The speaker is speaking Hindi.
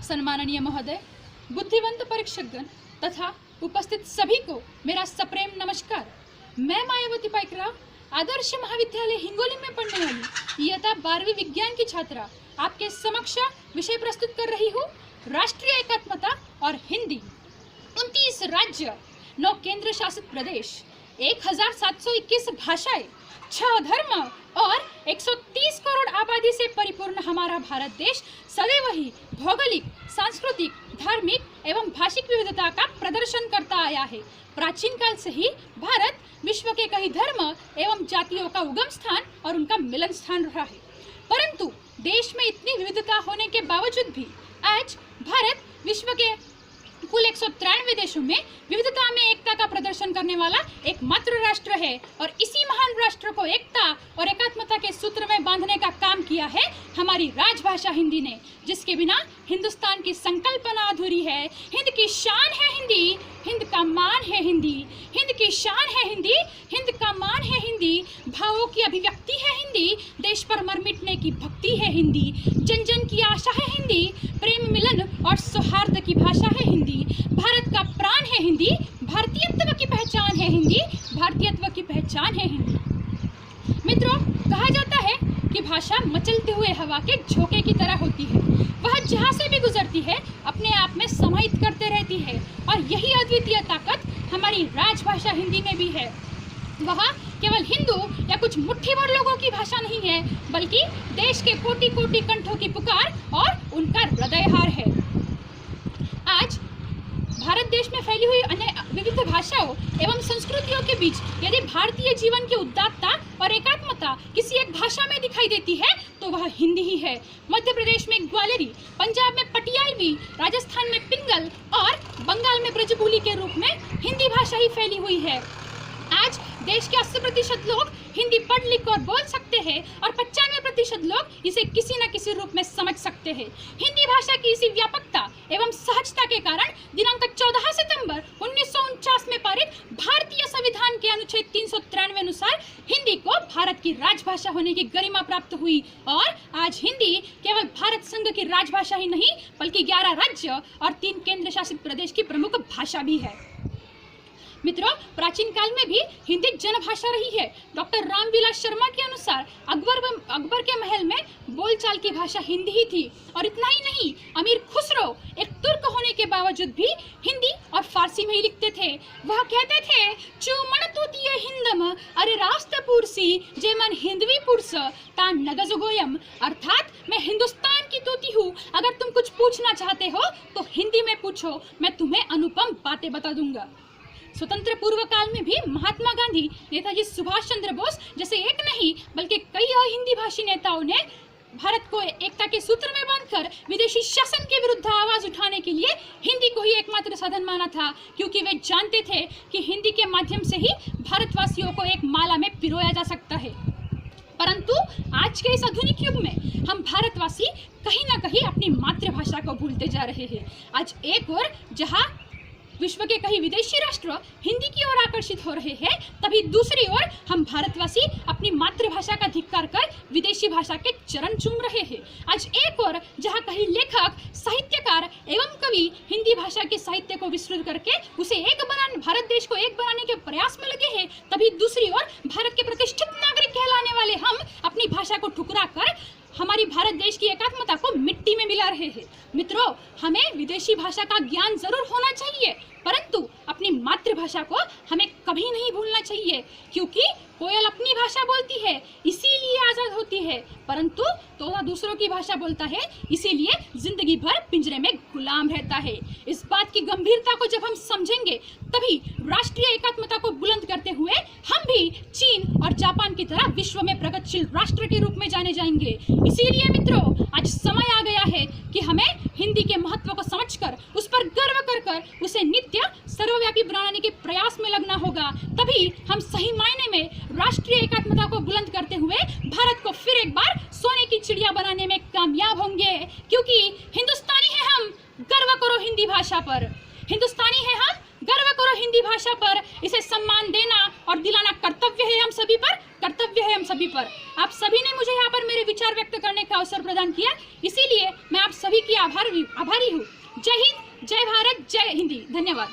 सम्माननीय महोदय, बुद्धिवंत परीक्षकगण तथा उपस्थित सभी को मेरा सप्रेम नमस्कार। मैं मायावती पाइकराव, आदर्श महाविद्यालय हिंगोली में पढ़ने वाली इयत्ता 12वीं विज्ञान की छात्रा आपके समक्ष विषय प्रस्तुत कर रही हूँ, राष्ट्रीय एकात्मता और हिंदी। 29 राज्य, 9 केंद्र शासित प्रदेश, 1721 भाषाएं, 6 धर्म और 130 करोड़ आबादी से परिपूर्ण हमारा भारत देश सदैव ही भौगोलिक, सांस्कृतिक, धार्मिक एवं भाषिक विविधता का प्रदर्शन करता आया है। प्राचीन काल से ही भारत विश्व के कई धर्म एवं जातियों का उगम स्थान और उनका मिलन स्थान रहा है। परंतु देश में इतनी विविधता होने के बावजूद भी आज भारत विश्व के कुल 193 देशों में विविधता में एकता का प्रदर्शन करने वाला एकमात्र राष्ट्र है और इसी महान राष्ट्र को एकता और एकात्मता के सूत्र में बांधने का काम किया है हमारी राजभाषा हिंदी ने, जिसके बिना हिंदुस्तान की संकल्पना अधूरी है। हिंद की शान है हिंदी, हिंद का मान है हिंदी, हिंद की शान है हिंदी, हिंद का मान है हिंदी, भावों की अभिव्यक्ति है हिंदी, देश पर मर मिटने की भक्ति है हिंदी, जन जन की आशा है हिंदी, प्रेम मिलन और सौहार्द की भाषा है हिंदी, भारत का प्राण है हिंदी, भारतीयत्व की पहचान है हिंदी, भारतीयत्व की पहचान है हिंदी। मित्रों, कहा जाता है कि भाषा मचलते हुए हवा के झोंके की तरह होती है। वह जहाँ से भी गुजरती है अपने आप में समाहित करते रहती है और यही अद्वितीय ताकत हमारी राजभाषा हिंदी में भी है। वह केवल हिंदू या कुछ मुट्ठी भर लोगों की भाषा नहीं है, बल्कि देश के कोटि कोटि कंठों की पुकार और उनका हृदयहार है। आज भारत देश में फैली हुई अन्य विविध भाषाओं एवं संस्कृतियों के बीच यदि भारतीय जीवन की उदात्तता और एकात्मता किसी एक भाषा में दिखाई देती है तो वह हिंदी ही है। मध्य प्रदेश में ग्वालियरी, पंजाब में पटियालवी, राजस्थान में पिंगल और बंगाल में ब्रजबुली के रूप में हिंदी भाषा ही फैली हुई है। आज देश के 80% लोग हिंदी पढ़ लिख और बोल सकते हैं और 95% लोग इसे किसी न किसी रूप में समझ सकते हैं। हिंदी भाषा की इसी व्यापकता एवं सहजता के कारण दिनांक 14 सितंबर 1949 में पारित भारतीय संविधान के अनुच्छेद 393 अनुसार हिंदी को भारत की राजभाषा होने की गरिमा प्राप्त हुई और आज हिंदी केवल भारत संघ की राजभाषा ही नहीं बल्कि 11 राज्य और 3 केंद्र शासित प्रदेश की प्रमुख भाषा भी है। मित्रों, प्राचीन काल में भी हिंदी जनभाषा रही है। डॉक्टर रामविलास शर्मा के अनुसार अकबर के महल में बोलचाल की भाषा हिंदी ही थी और इतना ही नहीं, अमीर खुसरो एक तुर्क होने के बावजूद भी हिंदी और फारसी में ही लिखते थे। वह कहते थे, चूमण तूतीय हिंदम अरे रास्त पुरसी जेमन हिंदवी पुरुष ता नगजगोयम, अर्थात मैं हिंदुस्तान की तूती हूँ, अगर तुम कुछ पूछना चाहते हो तो हिंदी में पूछो, मैं तुम्हें अनुपम बातें बता दूंगा। स्वतंत्र पूर्व काल में भी महात्मा गांधी, नेताजी सुभाष चंद्र बोस जैसे एक नहीं बल्कि कई हिंदी भाषी नेताओं ने भारत को एकता के सूत्र में बांधकर विदेशी शासन के विरुद्ध आवाज उठाने के लिए हिंदी को ही एकमात्र साधन माना था, क्योंकि वे जानते थे कि हिंदी के माध्यम से ही भारतवासियों को एक माला में पिरोया जा सकता है। परंतु आज के इस आधुनिक युग में हम भारतवासी कहीं ना कहीं अपनी मातृभाषा को भूलते जा रहे हैं। आज एक ओर जहाँ विश्व के कई विदेशी राष्ट्र हिंदी की ओर आकर्षित हो रहे हैं, तभी दूसरी ओर हम भारतवासी अपनी मातृभाषा का धिक्कार कर विदेशी भाषा के चरण चूम रहे हैं। आज एक ओर जहां कई लेखक, साहित्यकार एवं कवि हिंदी भाषा के साहित्य को विस्तृत करके उसे भारत देश को एक बनाने के प्रयास में लगे हैं, तभी दूसरी ओर भारत के प्रतिष्ठित नागरिक कहलाने वाले हम अपनी भाषा को ठुकरा कर हमारी भारत देश की एकात्मता को मिट्टी में मिला रहे हैं। मित्रों, हमें विदेशी भाषा का ज्ञान जरूर होना चाहिए, परंतु अपनी मातृभाषा को हमें कभी नहीं भूलना चाहिए, क्योंकि कोयल अपनी भाषा बोलती है इसीलिए आजाद होती है, परंतु तोता दूसरों की भाषा बोलता है इसीलिए जिंदगी भर पिंजरे में गुलाम रहता है। इस बात की गंभीरता को जब हम समझेंगे तभी राष्ट्रीय एकात्मता को बुलंद करते हुए हम भी चीन और जापान की तरह विश्व में प्रगतिशील राष्ट्र के रूप में जाने जाएंगे। इसीलिए मित्रों, आज समय आ गया है कि हमें हिंदी के महत्व को समझकर उस पर गर्व कर उसे नित्य सर्वव्यापी बनाने के प्रयास में लगना होगा। तभी हम सही मायने में राष्ट्रीय एकात्मता को बुलंद करते हुए भारत को फिर एक बार सोने की चिड़िया बनाने में कामयाब होंगे, क्योंकि हिंदुस्तानी है हम, गर्व करो हिंदी भाषा पर। हिंदुस्तानी है हम, गर्व करो हिंदी भाषा पर। इसे सम्मान देना और दिलाना कर्तव्य है हम सभी पर। कर्तव्य है हम सभी पर। आप सभी ने मुझे यहाँ पर मेरे विचार व्यक्त करने का अवसर प्रदान किया, इसीलिए मैं आप सभी की आभारी हूँ। जय हिंद, जय भारत, जय हिंदी। धन्यवाद।